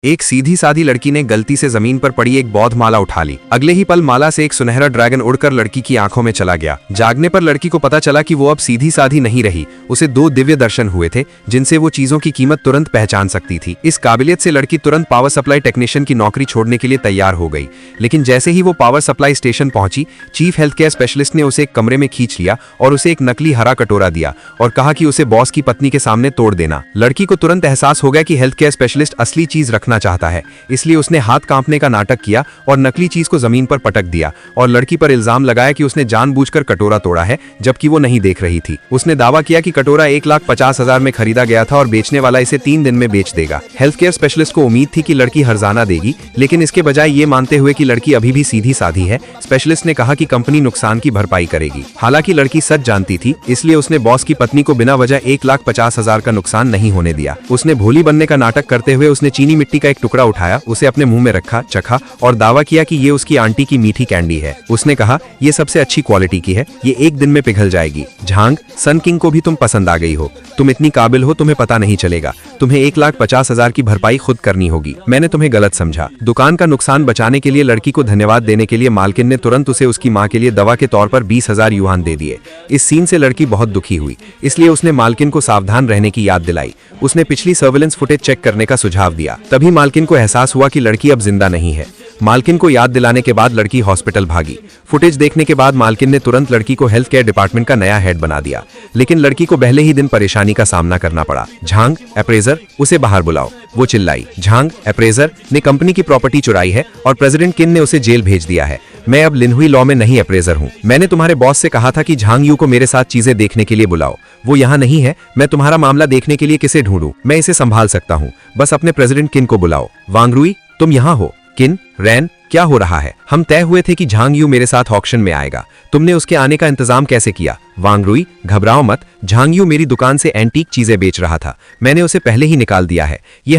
एक सीधी सादी लड़की ने गलती से जमीन पर पड़ी एक बौद्ध माला उठा ली। अगले ही पल माला से एक सुनहरा ड्रैगन उड़कर लड़की की आंखों में चला गया। जागने पर लड़की को पता चला कि वो अब सीधी सादी नहीं रही, उसे दो दिव्य दर्शन हुए थे जिनसे वो चीजों की कीमत तुरंत पहचान सकती थी। इस काबिलियत से लड़की तुरंत पावर सप्लाई टेक्नीशियन की नौकरी छोड़ने के लिए तैयार हो गई। लेकिन जैसे ही वो पावर सप्लाई स्टेशन पहुंची, चीफ हेल्थ केयर स्पेशलिस्ट ने उसे एक कमरे में खींच लिया और उसे एक नकली हरा कटोरा दिया और कहा कि उसे बॉस की पत्नी के सामने तोड़ देना। लड़की को तुरंत एहसास हो गया कि हेल्थ केयर स्पेशलिस्ट असली चीज रखना चाहता है, इसलिए उसने हाथ कांपने का नाटक किया और नकली चीज को जमीन पर पटक दिया और लड़की पर इल्जाम लगाया कि उसने जानबूझकर कटोरा तोड़ा है, जबकि वो नहीं देख रही थी। उसने दावा किया कि कटोरा 1,50,000 में खरीदा गया था और बेचने वाला इसे 3 दिन में बेच देगा। हेल्थ केयर स्पेशलिस्ट को उम्मीद थी कि लड़की हर्जाना देगी, लेकिन इसके बजाय ये मानते हुए कि लड़की अभी भी सीधी साधी है, स्पेशलिस्ट ने कहा कि कंपनी नुकसान की भरपाई करेगी। हालांकि लड़की सच जानती थी, इसलिए उसने बॉस की पत्नी को बिना वजह 1,50,000 का नुकसान नहीं होने दिया। उसने भोली बनने का नाटक करते हुए उसने चीनी मिट्टी का एक टुकड़ा उठाया, उसे अपने मुंह में रखा, चखा और दावा किया कि ये उसकी आंटी की मीठी कैंडी है। उसने कहा, ये सबसे अच्छी क्वालिटी की है, ये 1 दिन में पिघल जाएगी। झांग, सन किंग को भी तुम पसंद आ गई हो, तुम इतनी काबिल हो, तुम्हें पता नहीं चलेगा, तुम्हें 1,50,000 की भरपाई खुद करनी होगी, मैंने तुम्हें गलत समझा। दुकान का नुकसान बचाने के लिए लड़की को धन्यवाद देने के लिए मालकिन ने तुरंत उसे उसकी माँ के लिए दवा के तौर पर 20,000 युआन दे दिए। इस सीन से लड़की बहुत दुखी हुई, इसलिए उसने मालकिन को सावधान रहने की याद दिलाई। उसने पिछली सर्विलेंस फुटेज चेक करने का सुझाव दिया। तभी मालकिन को एहसास हुआ कि लड़की अब जिंदा नहीं है। मालकिन को याद दिलाने के बाद लड़की हॉस्पिटल भागी। फुटेज देखने के बाद मालकिन ने तुरंत लड़की को हेल्थ केयर डिपार्टमेंट का नया हेड बना दिया, लेकिन लड़की को पहले ही दिन परेशानी का सामना करना पड़ा। झांग, अप्रेजर, उसे बाहर बुलाओ, वो चिल्लाई। झांग, अप्रेजर ने कंपनी की प्रॉपर्टी चुराई है और प्रेसिडेंट किन ने उसे जेल भेज दिया है। मैं अब लिनहुई लॉ में नहीं अप्रेजर हूँ। मैंने तुम्हारे बॉस से कहा था कि झांग यू को मेरे साथ चीजें देखने के लिए बुलाओ, वो यहाँ नहीं है। मैं तुम्हारा मामला देखने के लिए किसे ढूंढूं? मैं इसे संभाल सकता हूँ, बस अपने प्रेसिडेंट किन को बुलाओ। वांगरुई, तुम यहाँ हो? किन, रैन, क्या हो रहा है? हम तय हुए थे कि झांग यू मेरे साथ ऑक्शन में आएगा, तुमने उसके आने का इंतजाम कैसे किया? वांगरुई, घबराओ मत, झांग यू मेरी दुकान से एंटीक चीजें बेच रहा था, मैंने उसे पहले ही निकाल दिया है। ये